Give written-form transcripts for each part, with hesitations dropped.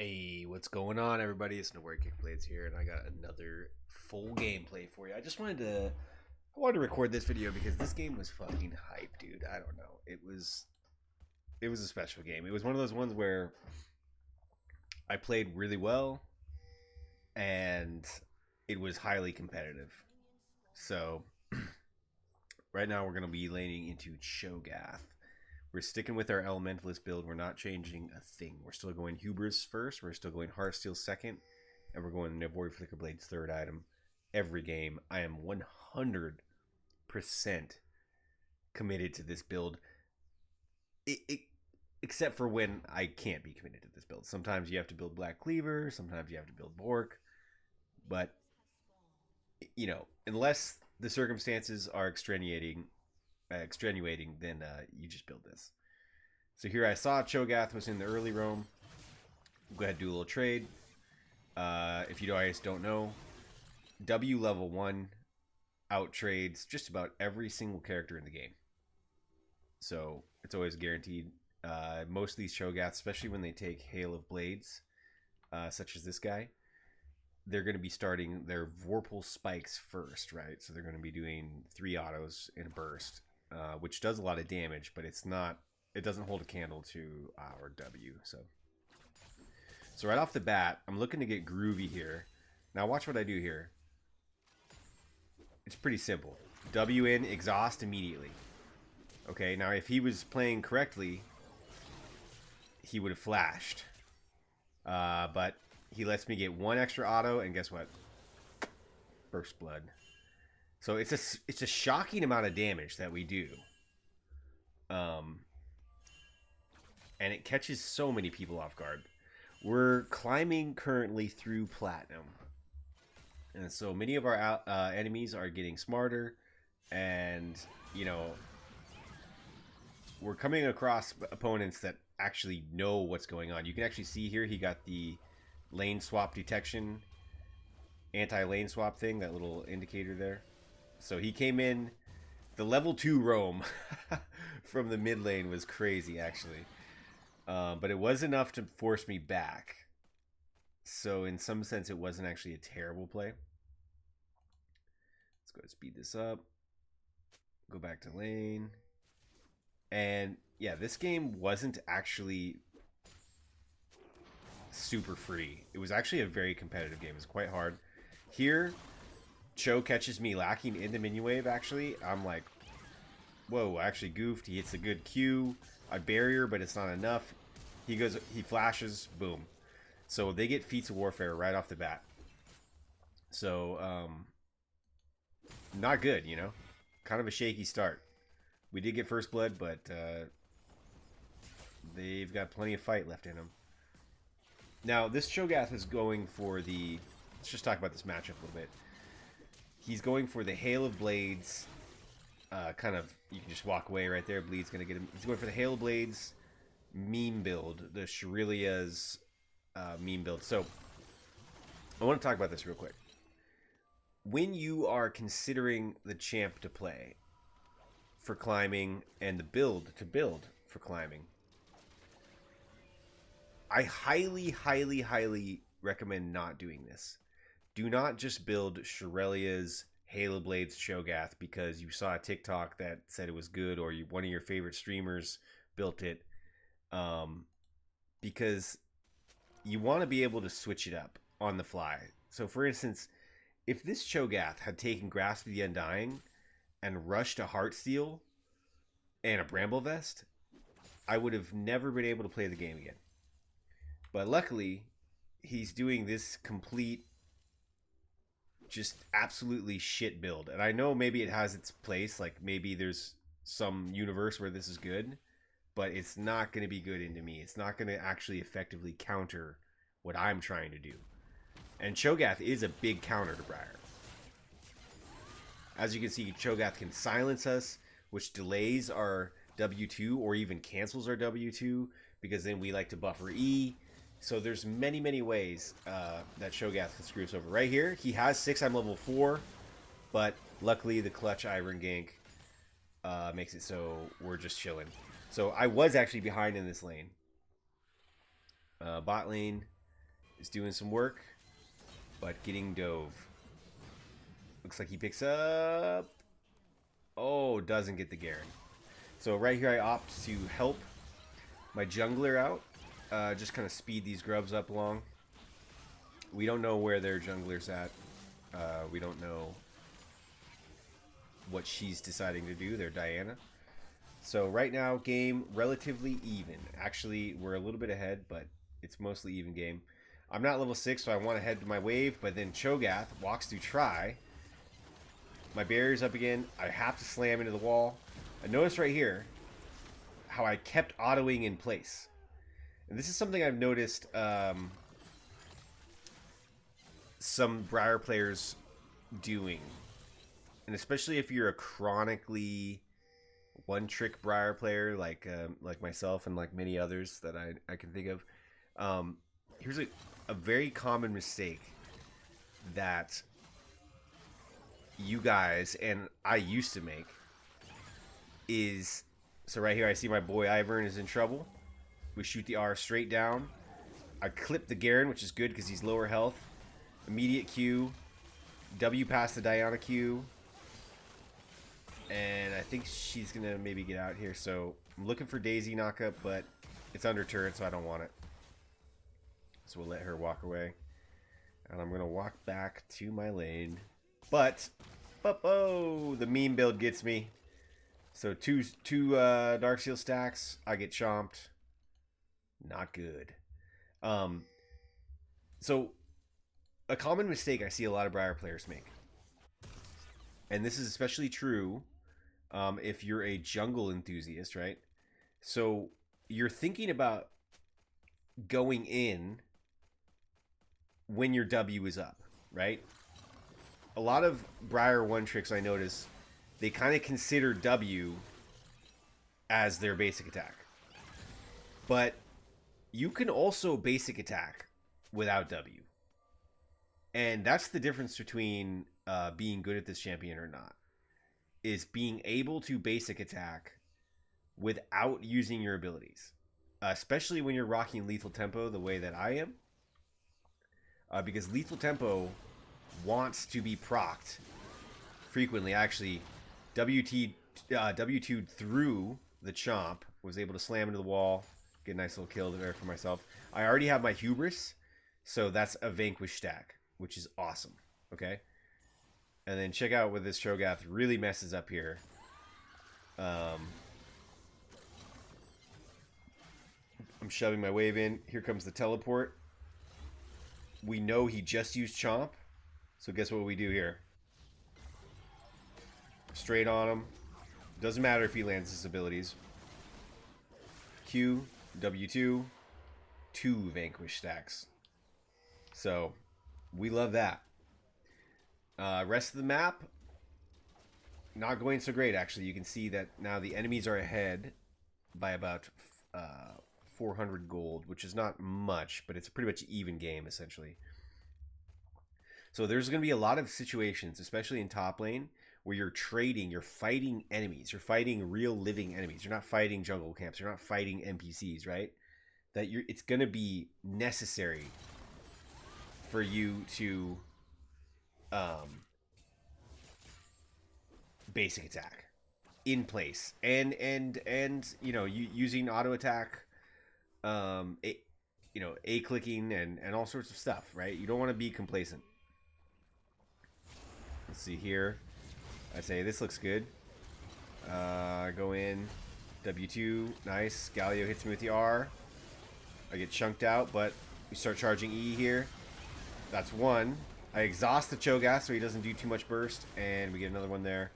Hey, what's going on, everybody? It's Nowhere Kickblades here, and I got another full gameplay for you. I wanted to record this video because this game was fucking hype, dude. I don't know. It was a special game. It was one of those ones where I played really well, and it was highly competitive. So right now we're gonna be laning into Cho'Gath. We're sticking with our Elementalist build. We're not changing a thing. We're still going Hubris first. We're still going Heartsteel second. And we're going Navori Flickerblade's third item every game. I am 100% committed to this build. Except for when I can't be committed to this build. Sometimes you have to build Black Cleaver. Sometimes you have to build Bork. But, unless the circumstances are extenuating, then you just build this. So here I saw Cho'Gath was in the early roam. Go ahead and do a little trade. If you guys don't know, W level 1 out trades just about every single character in the game. So it's always guaranteed. Most of these Cho'Gaths, especially when they take Hail of Blades, such as this guy, they're going to be starting their Vorpal Spikes first, right? So they're going to be doing 3 autos in a burst. Which does a lot of damage, but it doesn't hold a candle to our W. So right off the bat, I'm looking to get groovy here. Now watch what I do here. It's pretty simple. W in, exhaust immediately. Okay, now if he was playing correctly, he would have flashed. But he lets me get 1 extra auto, and guess what? First blood. So it's a shocking amount of damage that we do. And it catches so many people off guard. We're climbing currently through Platinum. And so many of our enemies are getting smarter. And, we're coming across opponents that actually know what's going on. You can actually see here he got the lane swap detection, anti-lane swap thing, that little indicator there. So he came in, the level 2 roam from the mid lane was crazy, actually. But it was enough to force me back. So in some sense, it wasn't actually a terrible play. Let's go ahead and speed this up. Go back to lane. And yeah, this game wasn't actually super free. It was actually a very competitive game. It was quite hard. Here, Cho catches me lacking in the minion wave, actually. I'm like, whoa, I actually goofed. He hits a good Q. I barrier, but it's not enough. He flashes, boom. So they get feats of warfare right off the bat. So, not good, Kind of a shaky start. We did get first blood, but they've got plenty of fight left in them. Now, this Cho'Gath is going for the... Let's just talk about this matchup a little bit. He's going for the Hail of Blades. You can just walk away right there. Bleed's going to get him. He's going for the Hail of Blades meme build. The Shirilia's meme build. So, I want to talk about this real quick. When you are considering the champ to play for climbing and the build to build for climbing, I highly, highly, highly recommend not doing this. Do not just build Shirelia's Halo Blades Cho'Gath because you saw a TikTok that said it was good, or one of your favorite streamers built it. Because you want to be able to switch it up on the fly. So for instance, if this Cho'Gath had taken Grasp of the Undying and rushed a Heartsteel and a Bramble Vest, I would have never been able to play the game again. But luckily, he's doing this complete, just absolutely shit build. And I know maybe it has its place. Like maybe there's some universe where this is good, but it's not going to be good into me. It's not going to actually effectively counter what I'm trying to do. And Cho'Gath is a big counter to Briar. As you can see, Cho'Gath can silence us, which delays our W2 or even cancels our W2, because then we like to buffer E. So there's many, many ways that Cho'Gath can screw us over. Right here, he has 6, I'm level 4, but luckily the clutch Iron Gank makes it so we're just chilling. So I was actually behind in this lane. Bot lane, is doing some work, but getting dove. Looks like he picks up... Oh, doesn't get the Garen. So right here I opt to help my jungler out. Just kind of speed these grubs up along. We don't know where their jungler's at. We don't know what she's deciding to do. They're Diana. So right now, game relatively even. Actually, we're a little bit ahead, but it's mostly even game. I'm not level 6, so I want to head to my wave, but then Cho'Gath walks through try. My barrier's up again. I have to slam into the wall. I noticed right here how I kept autoing in place. And this is something I've noticed some Briar players doing. And especially if you're a chronically one-trick Briar player like myself and like many others that I can think of. Here's a very common mistake that you guys and I used to make is, so right here I see my boy Ivern is in trouble. We shoot the R straight down. I clip the Garen, which is good because he's lower health. Immediate Q. W past the Diana Q. And I think she's going to maybe get out here. So I'm looking for Daisy knockup, but it's under turret, so I don't want it. So we'll let her walk away. And I'm going to walk back to my lane. But, oh, the meme build gets me. So two Darksteel stacks. I get chomped. Not good. So a common mistake I see a lot of Briar players make, and this is especially true if you're a jungle enthusiast, right? So you're thinking about going in when your W is up, right? A lot of Briar one tricks I notice, they kind of consider W as their basic attack. But you can also basic attack without W. And that's the difference between being good at this champion or not. Is being able to basic attack without using your abilities. Especially when you're rocking lethal tempo the way that I am. Because lethal tempo wants to be procced frequently. Actually, W2'd through the chomp, was able to slam into the wall, get a nice little kill there for myself. I already have my hubris, so that's a vanquish stack, which is awesome. Okay, and then check out what this Cho'Gath really messes up here. I'm shoving my wave in. Here comes the teleport. We know he just used Chomp, so guess what we do here? Straight on him. Doesn't matter if he lands his abilities. Q, W2, 2 vanquish stacks. So, we love that. Rest of the map, not going so great, actually. You can see that now the enemies are ahead by about 400 gold, which is not much, but it's pretty much even game, essentially. So there's going to be a lot of situations, especially in top lane, where you're trading, you're fighting enemies, you're fighting real living enemies. You're not fighting jungle camps, you're not fighting NPCs, right? It's going to be necessary for you to basic attack in place and you know, using auto attack, A clicking and all sorts of stuff, right? You don't want to be complacent. Let's see here. I say this looks good. Go in, W2, nice. Galio hits me with the R. I get chunked out, but we start charging E here. That's one. I exhaust the Cho'Gath so he doesn't do too much burst, and we get another one there.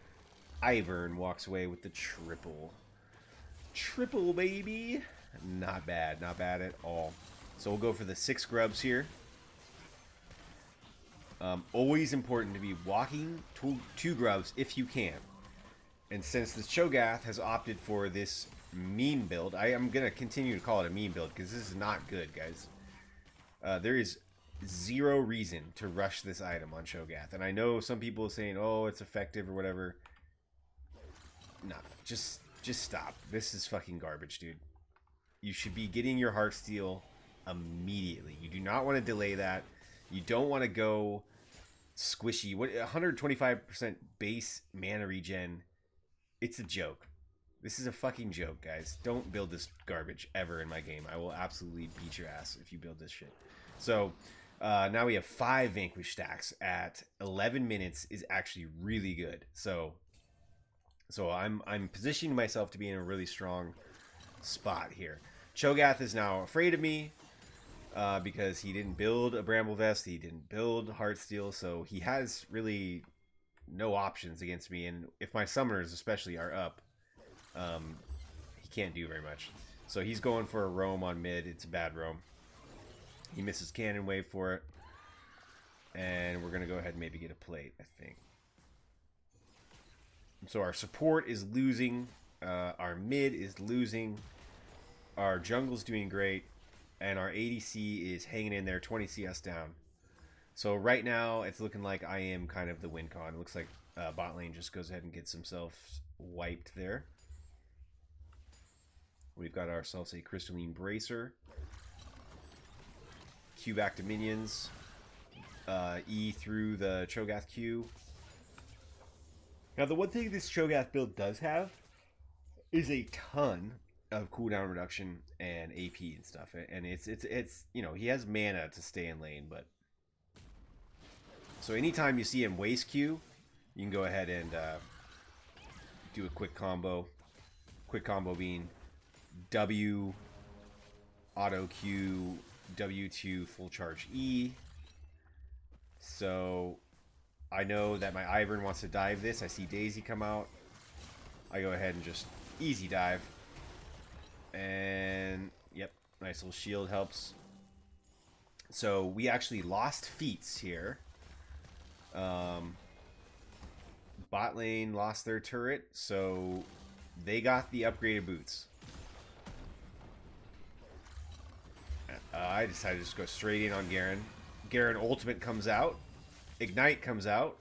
Ivern walks away with the triple. Triple, baby. Not bad. Not bad at all. So we'll go for the 6 grubs here. Always important to be walking 2 grubs if you can. And since this Cho'Gath has opted for this meme build, I am going to continue to call it a meme build because this is not good, guys. There is zero reason to rush this item on Cho'Gath. And I know some people are saying, oh, it's effective or whatever. No, just stop. This is fucking garbage, dude. You should be getting your Heartsteel immediately. You do not want to delay that. You don't want to go squishy. What 125% base mana regen? It's a joke. This is a fucking joke, guys. Don't build this garbage ever in my game. I will absolutely beat your ass if you build this shit. So now we have 5 Vanquish stacks at 11 minutes is actually really good. So I'm positioning myself to be in a really strong spot here. Cho'Gath is now afraid of me because he didn't build a Bramble Vest. He didn't build Heartsteel. So he has really no options against me. And if my summoners especially are up, he can't do very much. So he's going for a roam on mid. It's a bad roam. He misses Cannon Wave for it. And we're going to go ahead and maybe get a plate, I think. So our support is losing. Our mid is losing. Our jungle's doing great. And our ADC is hanging in there, 20 CS down. So right now, it's looking like I am kind of the win con. It looks like bot lane just goes ahead and gets himself wiped there. We've got ourselves a Crystalline Bracer. Q back to minions. E through the Cho'Gath Q. Now, the one thing this Cho'Gath build does have is a ton of cooldown reduction and AP and stuff. And it's you know, he has mana to stay in lane, but... So anytime you see him waste Q, you can go ahead and do a quick combo. Quick combo being W, auto Q, W2, full charge E. So I know that my Ivern wants to dive this. I see Daisy come out. I go ahead and just easy dive. And yep, nice little shield helps. So we actually lost feats here. Bot lane lost their turret, so they got the upgraded boots. I decided to just go straight in on Garen. Garen ultimate comes out. Ignite comes out.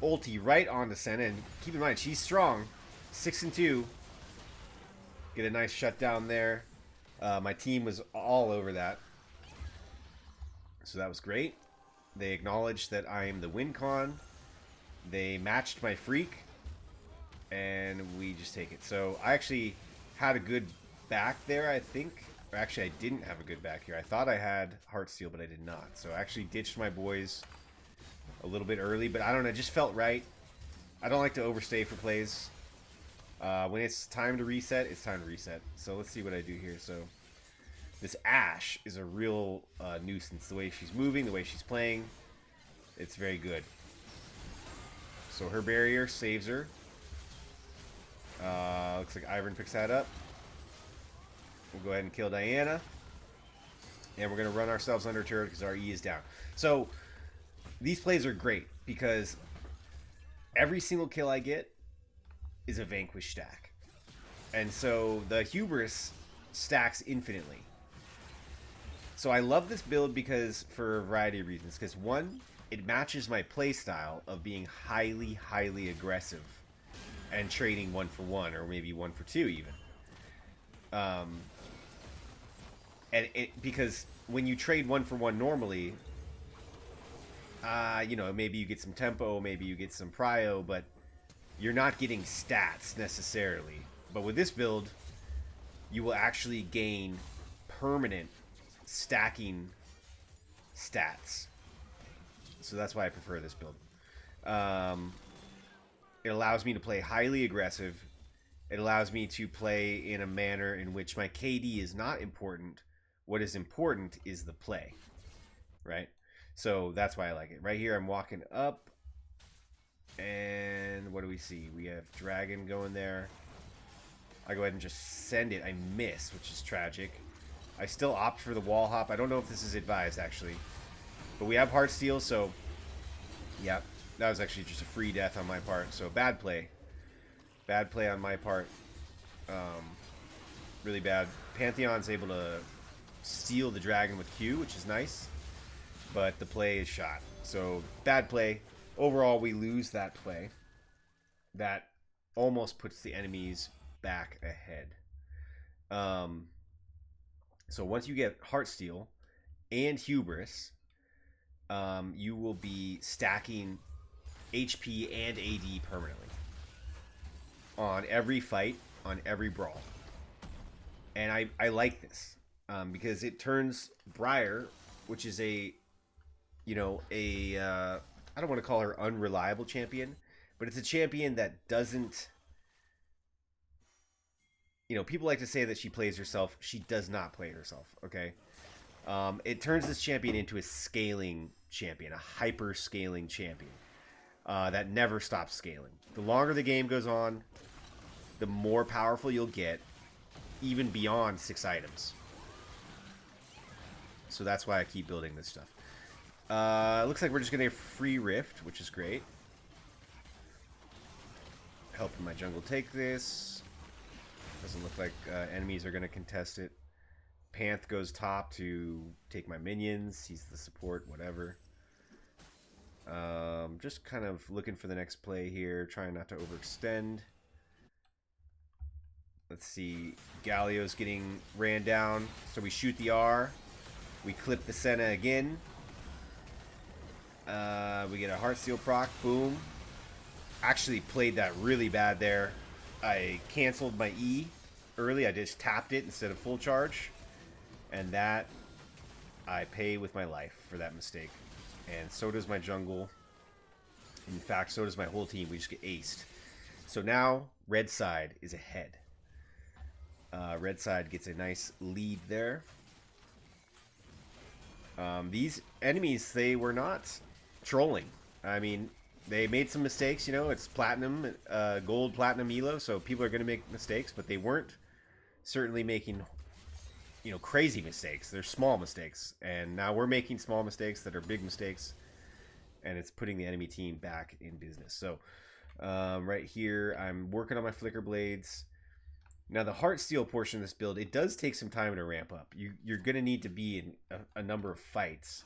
Ulti right onto Senna, and keep in mind, she's strong. 6 and 2. Get a nice shutdown there. My team was all over that. So that was great. They acknowledged that I am the win con. They matched my freak. And we just take it. So I actually had a good back there, I think. Or actually, I didn't have a good back here. I thought I had Heartsteel, but I did not. So I actually ditched my boys a little bit early. But I don't know, it just felt right. I don't like to overstay for plays. When it's time to reset, it's time to reset. So let's see what I do here. So this Ashe is a real nuisance. The way she's moving, the way she's playing, it's very good. So her barrier saves her. Looks like Ivern picks that up. We'll go ahead and kill Diana. And we're going to run ourselves under turret because our E is down. So these plays are great because every single kill I get is a Vanquish stack. And so the Hubris stacks infinitely. So I love this build because for a variety of reasons. Because one, it matches my playstyle of being highly, highly aggressive and trading 1 for 1 or maybe 1 for 2 even. Because when you trade 1 for 1 normally, you know, maybe you get some tempo, maybe you get some prio, but you're not getting stats necessarily. But with this build, you will actually gain permanent stacking stats. So that's why I prefer this build. It allows me to play highly aggressive. It allows me to play in a manner in which my KD is not important. What is important is the play, right? So that's why I like it. Right here, I'm walking up. And what do we see? We have Dragon going there. I go ahead and just send it. I miss, which is tragic. I still opt for the wall hop. I don't know if this is advised, actually. But we have Heartsteel, so... yeah, that was actually just a free death on my part. So bad play. Bad play on my part. Really bad. Pantheon's able to steal the dragon with Q, which is nice. But the play is shot. So bad play. Overall, we lose that play. That almost puts the enemies back ahead. So once you get Heartsteel and Hubris, you will be stacking HP and AD permanently on every fight, on every brawl. And I like this because it turns Briar, which is a, you know, I don't want to call her unreliable champion, but it's a champion that doesn't, you know, people like to say that she plays herself. She does not play herself, okay? It turns this champion into a scaling champion, a hyper scaling champion that never stops scaling. The longer the game goes on, the more powerful you'll get, even beyond 6 items. So that's why I keep building this stuff. Looks like we're just going to get free Rift, which is great. Helping my jungle take this. Doesn't look like enemies are going to contest it. Panth goes top to take my minions. He's the support, whatever. Just kind of looking for the next play here. Trying not to overextend. Let's see. Galio's getting ran down. So we shoot the R. We clip the Senna again. We get a Heartsteel proc. Boom. Actually played that really bad there. I canceled my E early. I just tapped it instead of full charge. And that, I pay with my life for that mistake. And so does my jungle. In fact, so does my whole team. We just get aced. So now, red side is ahead. Red side gets a nice lead there. These enemies, they were not trolling. I mean, they made some mistakes, you know. It's platinum, gold, platinum elo, so people are going to make mistakes, but they weren't certainly making, you know, crazy mistakes. They're small mistakes, and now we're making small mistakes that are big mistakes, and it's putting the enemy team back in business. So right here, I'm working on my Flicker Blades. Now, the Heartsteel portion of this build, it does take some time to ramp up. You're going to need to be in a number of fights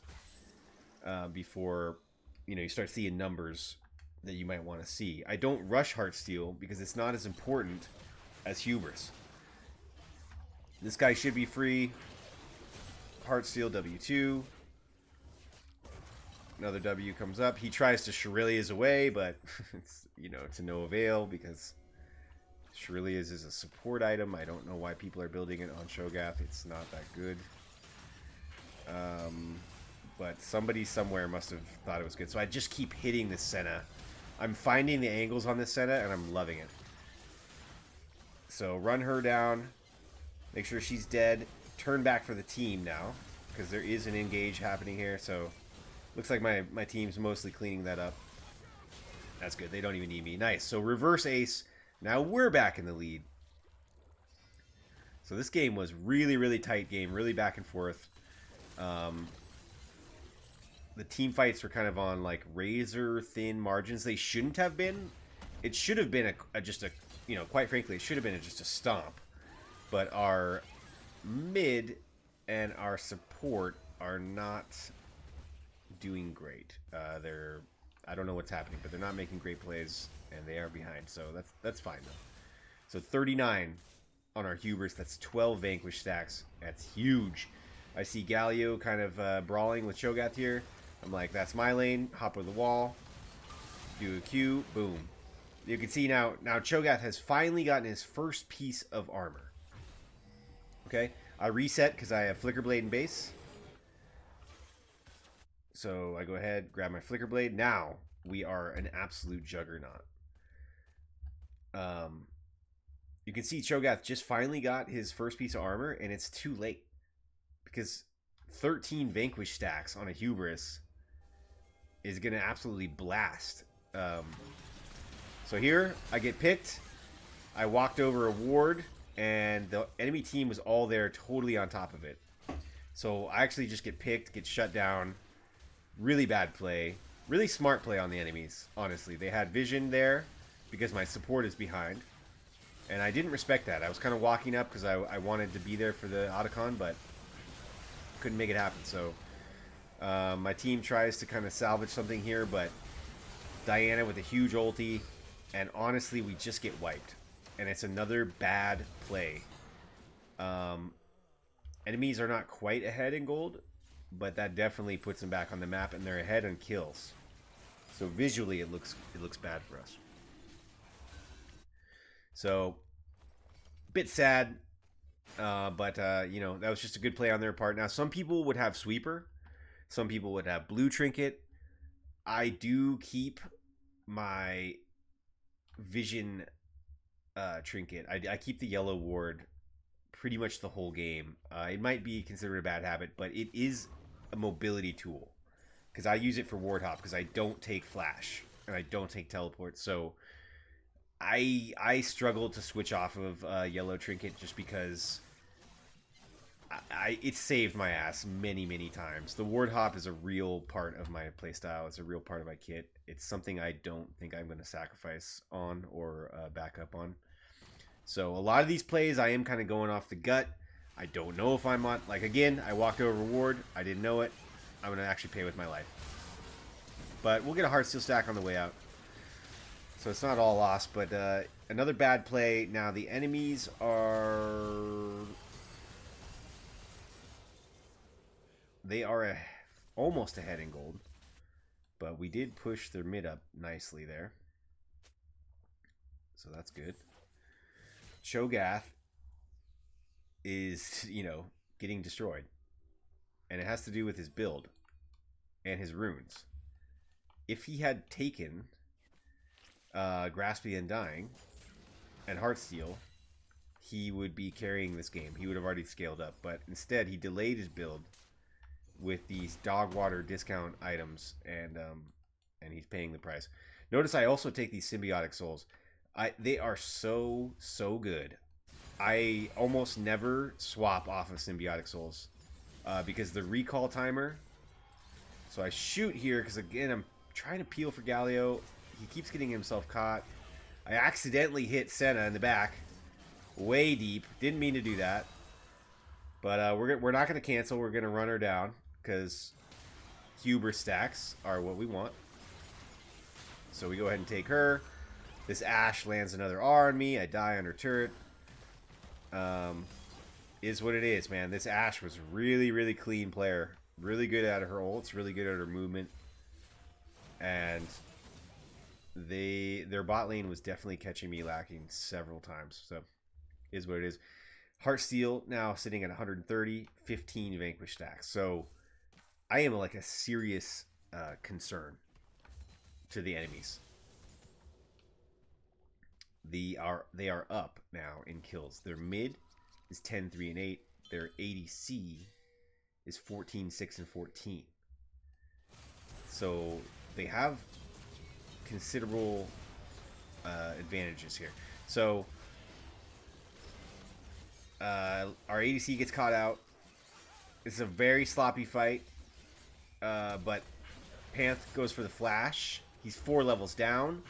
before, you know, you start seeing numbers that you might want to see. I don't rush Heartsteel because it's not as important as Hubris. This guy should be free. Heartsteel W2. Another W comes up. He tries to Shurilia's away, but it's, you know, to no avail because Shurilia's is a support item. I don't know why people are building it on Cho'Gath. It's not that good. But somebody somewhere must have thought it was good. So I just keep hitting this Senna. I'm finding the angles on this Senna, and I'm loving it. So run her down. Make sure she's dead. Turn back for the team now, because there is an engage happening here. So looks like my team's mostly cleaning that up. That's good. They don't even need me. Nice. So reverse ace. Now we're back in the lead. So this game was really, really tight game. Really back and forth. The team fights were kind of on like razor thin margins. They shouldn't have been. It should have been just a, you know, quite frankly, it should have been just a stomp. But our mid and our support are not doing great. I don't know what's happening, but they're not making great plays, and they are behind. So that's fine though. So 39 on our Hubris. That's 12 Vanquish stacks. That's huge. I see Galio kind of brawling with Cho'Gath here. I'm like, that's my lane. Hop over the wall. Do a Q. Boom. You can see now Cho'Gath has finally gotten his first piece of armor. Okay. I reset because I have Flicker Blade in base. So I go ahead, grab my Flicker Blade. Now we are an absolute juggernaut. You can see Cho'Gath just finally got his first piece of armor, and it's too late. Because 13 Vanquish stacks on a Hubris is going to absolutely blast. So here, I get picked. I walked over a ward, and the enemy team was all there totally on top of it. So I actually just get picked, get shut down. Really bad play. Really smart play on the enemies, honestly. They had vision there because my support is behind. And I didn't respect that. I was kind of walking up because I wanted to be there for the Otacon, but couldn't make it happen. So my team tries to kind of salvage something here, but Diana with a huge ulti, and honestly, we just get wiped. And it's another bad play. And Enemies are not quite ahead in gold, but that definitely puts them back on the map, and they're ahead on kills. So visually, it looks bad for us. So, bit sad, but you know, that was just a good play on their part. Now, some people would have sweeper, some people would have blue trinket. I do keep my vision trinket. I keep the yellow ward pretty much the whole game. It might be considered a bad habit, but it is a mobility tool because I use it for ward hop because I don't take flash and I don't take teleport. So I struggle to switch off of yellow trinket just because it saved my ass many times. The ward hop is a real part of my playstyle. It's a real part of my kit. It's something I don't think I'm going to sacrifice on or back up on. So a lot of these plays I am kind of going off the gut. I don't know if I'm on... Like, again, I walked over ward. I didn't know it. I'm going to actually pay with my life. But we'll get a Heartsteel stack on the way out. So it's not all lost. But another bad play. Now the enemies are... They are almost ahead in gold. But we did push their mid up nicely there. So that's good. Cho'Gath is, you know, getting destroyed. And it has to do with his build and his runes. If he had taken Grasp the Undying and Heartsteel, he would be carrying this game. He would have already scaled up. But instead, he delayed his build with these dog water discount items, and he's paying the price. Notice I also take these symbiotic souls. They are so good. I almost never swap off of symbiotic souls because the recall timer. So I shoot here because again I'm trying to peel for Galio. He keeps getting himself caught. I accidentally hit Senna in the back, way deep. Didn't mean to do that, but we're not going to cancel. We're going to run her down because Huber stacks are what we want. So we go ahead and take her. This Ashe lands another R on me. I die under turret. Is what it is, man. This Ashe was really clean player. Really good at her ults. Really good at her movement. And their bot lane was definitely catching me lacking several times. So, is what it is. Heartsteel now sitting at 130. 15 Vanquish stacks. So, I am like a serious concern to the enemies. They are up now in kills. Their mid is 10, 3, and 8. Their ADC is 14, 6, and 14. So they have considerable advantages here. So our ADC gets caught out. It's a very sloppy fight. But Panth goes for the flash. He's 4 levels down.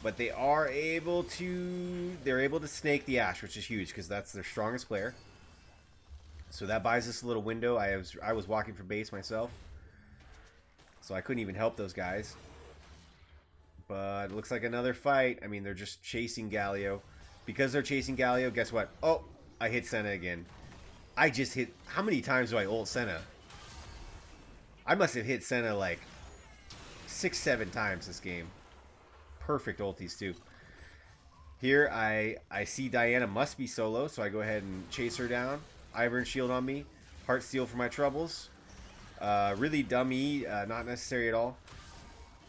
But they are able to... They're able to snake the Ashe, which is huge, because that's their strongest player. So that buys us a little window. I was walking for base myself. So I couldn't even help those guys. But it looks like another fight. I mean, they're just chasing Galio. Because they're chasing Galio, guess what? Oh, I hit Senna again. I just hit... How many times do I ult Senna? I must have hit Senna like 6-7 times this game. Perfect ultis too. Here I see Diana must be solo, so I go ahead and chase her down. Ivern shield on me. Heartsteel for my troubles. Really dummy, not necessary at all.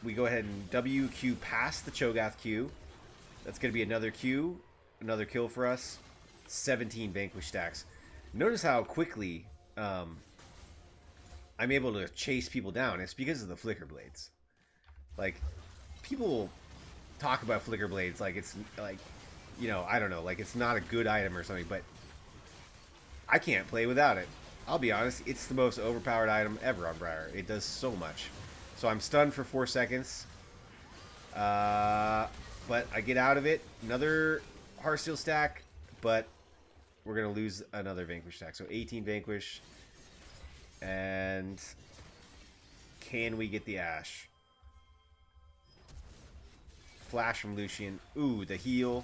We go ahead and WQ past the Cho'Gath Q. That's going to be another Q. Another kill for us. 17 Vanquish stacks. Notice how quickly I'm able to chase people down. It's because of the Flicker Blades. Like, people talk about Flicker Blades like it's like, you know, I don't know, like it's not a good item or something, but I can't play without it. I'll be honest, it's the most overpowered item ever on Briar. It does so much. So I'm stunned for 4 seconds. But I get out of it. Another Heartsteel stack, but we're going to lose another Vanquish stack. So 18 Vanquish. And can we get the Ashe? Flash from Lucian. Ooh, the heal.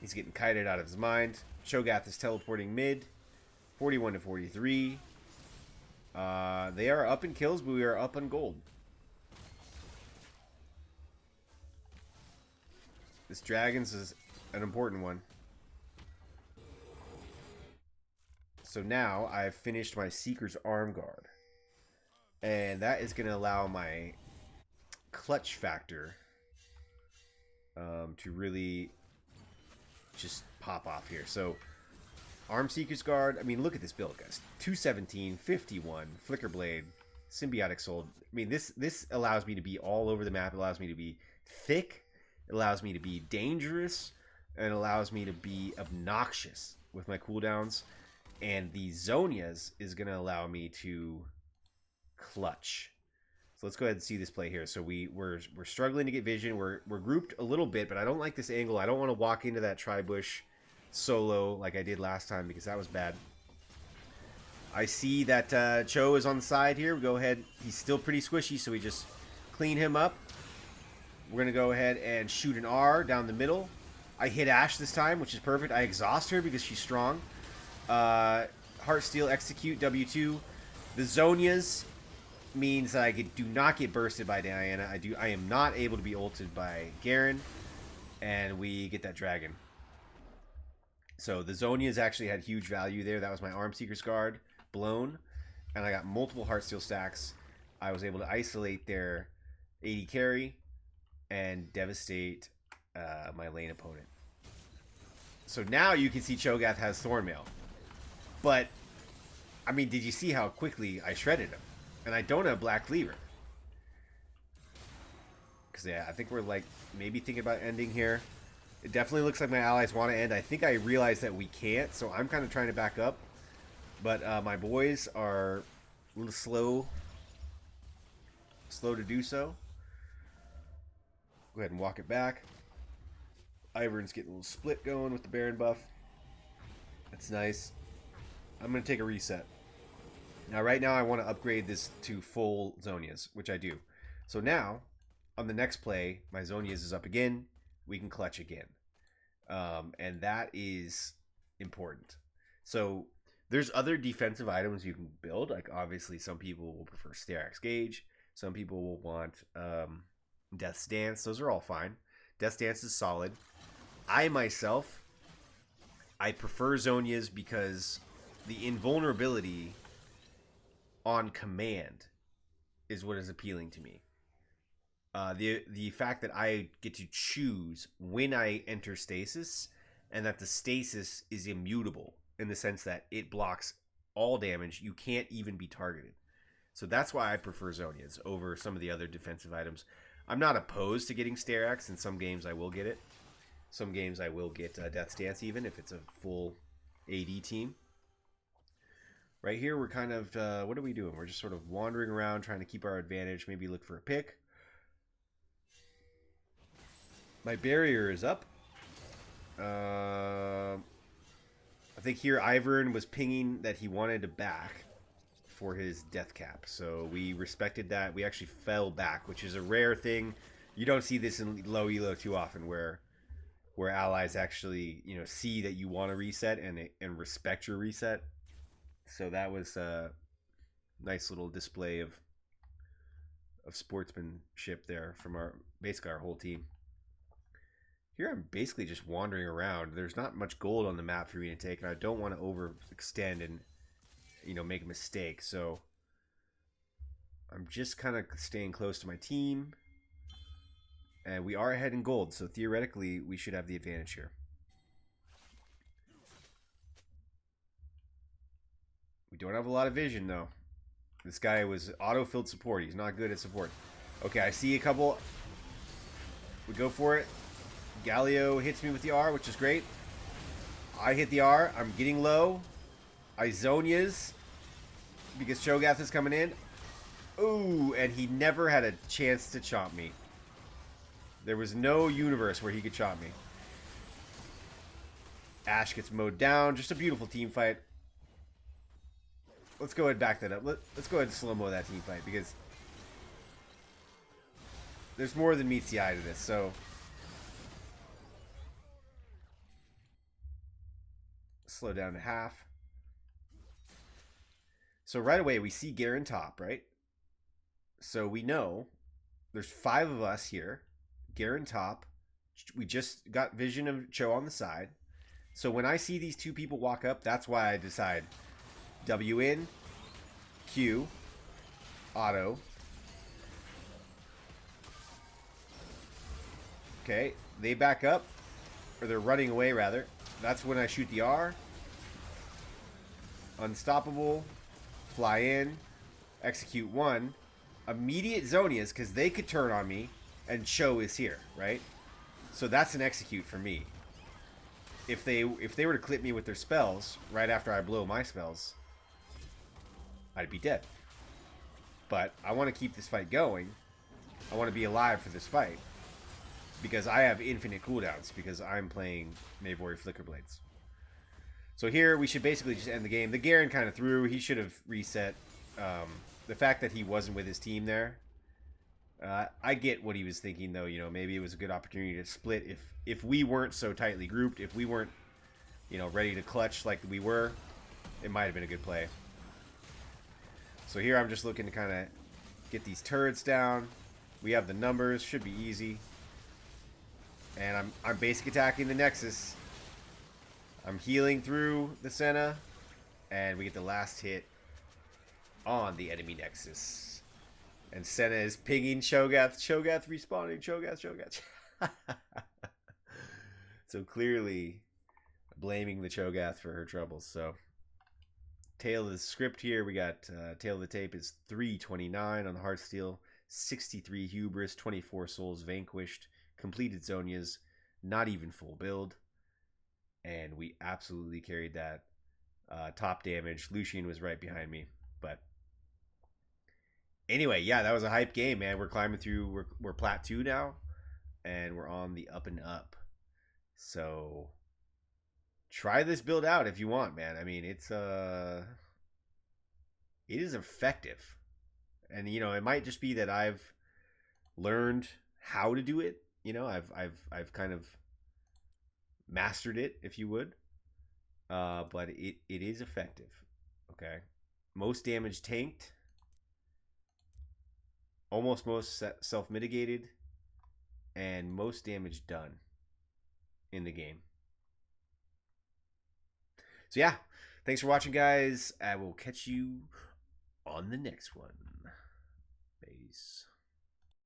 He's getting kited out of his mind. Cho'Gath is teleporting mid. 41 to 43. They are up in kills, but we are up on gold. This Dragons is an important one. So now I've finished my Seeker's Arm Guard. And that is going to allow my clutch factor to really just pop off here. So Arm Seeker's Guard, I mean, look at this build, guys. 217, 51, Flicker Blade, Symbiotic Soul. I mean, this allows me to be all over the map. It allows me to be thick. It allows me to be dangerous. And it allows me to be obnoxious with my cooldowns. And the Zonias is going to allow me to clutch. So let's go ahead and see this play here. So we're struggling to get vision. We're grouped a little bit, but I don't like this angle. I don't want to walk into that tri-bush solo like I did last time because that was bad. I see that Cho is on the side here. We go ahead. He's still pretty squishy, so we just clean him up. We're going to go ahead and shoot an R down the middle. I hit Ashe this time, which is perfect. I exhaust her because she's strong. Heartsteel, execute, W2. The Zonias means that I do not get bursted by Diana. I am not able to be ulted by Garen. And we get that dragon. So the Zonias actually had huge value there. That was my Arm Seeker's Guard blown. And I got multiple Heartsteel stacks. I was able to isolate their AD carry and devastate my lane opponent. So now you can see Cho'Gath has Thornmail. But, I mean, did you see how quickly I shredded him? And I don't have Black Cleaver. Because, yeah, I think we're, like, maybe thinking about ending here. It definitely looks like my allies want to end. I think I realized that we can't, so I'm kind of trying to back up. But my boys are a little slow to do so. Go ahead and walk it back. Ivern's getting a little split going with the Baron buff. That's nice. I'm going to take a reset. Now, right now, I want to upgrade this to full Zonias, which I do. So now, on the next play, my Zonias is up again. We can clutch again. And that is important. So there's other defensive items you can build. Like, obviously, some people will prefer Sterak's Gauge. Some people will want Death's Dance. Those are all fine. Death's Dance is solid. I, myself, I prefer Zonias because the invulnerability on command is what is appealing to me. The fact that I get to choose when I enter stasis, and that the stasis is immutable in the sense that it blocks all damage. You can't even be targeted. So that's why I prefer Zonias over some of the other defensive items. I'm not opposed to getting Sterak's. In some games I will get it. Some games I will get Death's Dance even if it's a full AD team. Right here we're kind of, what are we doing? We're just sort of wandering around trying to keep our advantage. Maybe look for a pick. My barrier is up. I think here Ivern was pinging that he wanted to back for his death cap. So we respected that. We actually fell back, which is a rare thing. You don't see this in low elo too often where allies actually, you know, see that you want to reset and respect your reset. So that was a nice little display of sportsmanship there from basically our whole team. Here I'm basically just wandering around. There's not much gold on the map for me to take, and I don't want to overextend and, you know, make a mistake. So I'm just kind of staying close to my team. And we are ahead in gold, so theoretically we should have the advantage here. We don't have a lot of vision, though. This guy was auto-filled support. He's not good at support. Okay, I see a couple. We go for it. Galio hits me with the R, which is great. I hit the R. I'm getting low. I Zonias because Cho'Gath is coming in. Ooh, and he never had a chance to chomp me. There was no universe where he could chomp me. Ashe gets mowed down. Just a beautiful team fight. Let's go ahead and back that up. Let's go ahead and slow-mo that team fight because there's more than meets the eye to this. So slow down to half. So right away we see Garen top, right? So we know there's 5 of us here. Garen top. We just got vision of Cho on the side. So when I see these 2 people walk up, that's why I decide W in, Q, auto. Okay, they back up, or they're running away rather. That's when I shoot the R. Unstoppable, fly in, execute 1. Immediate Zonias, because they could turn on me, and Cho is here, right? So that's an execute for me. If they were to clip me with their spells right after I blow my spells, I'd be dead. But I want to keep this fight going. I want to be alive for this fight. Because I have infinite cooldowns, because I'm playing Mayvori Flickerblades. So here, we should basically just end the game. The Garen kind of threw. He should have reset. The fact that he wasn't with his team there, I get what he was thinking, though. You know, maybe it was a good opportunity to split if we weren't so tightly grouped, if we weren't, you know, ready to clutch like we were, it might have been a good play. So here I'm just looking to kind of get these turrets down. We have the numbers, should be easy. And I'm basic attacking the Nexus. I'm healing through the Senna, and we get the last hit on the enemy Nexus. And Senna is pinging Cho'Gath. Cho'Gath respawning. Cho'Gath. So clearly blaming the Cho'Gath for her troubles. So tail of the script here, we got tail of the tape is 329 on the Heartsteel, 63 Hubris, 24 Souls Vanquished, completed Zonias, not even full build. And we absolutely carried that. Top damage. Lucian was right behind me. But anyway, yeah, that was a hype game, man. We're climbing through. We're plat 2 now. And we're on the up and up. So try this build out if you want, man. I mean, it is effective. And, you know, it might just be that I've learned how to do it. You know, I've kind of mastered it, if you would. But it is effective. Okay. Most damage tanked. Almost most self-mitigated. And most damage done in the game. So yeah, thanks for watching, guys. I will catch you on the next one. Peace.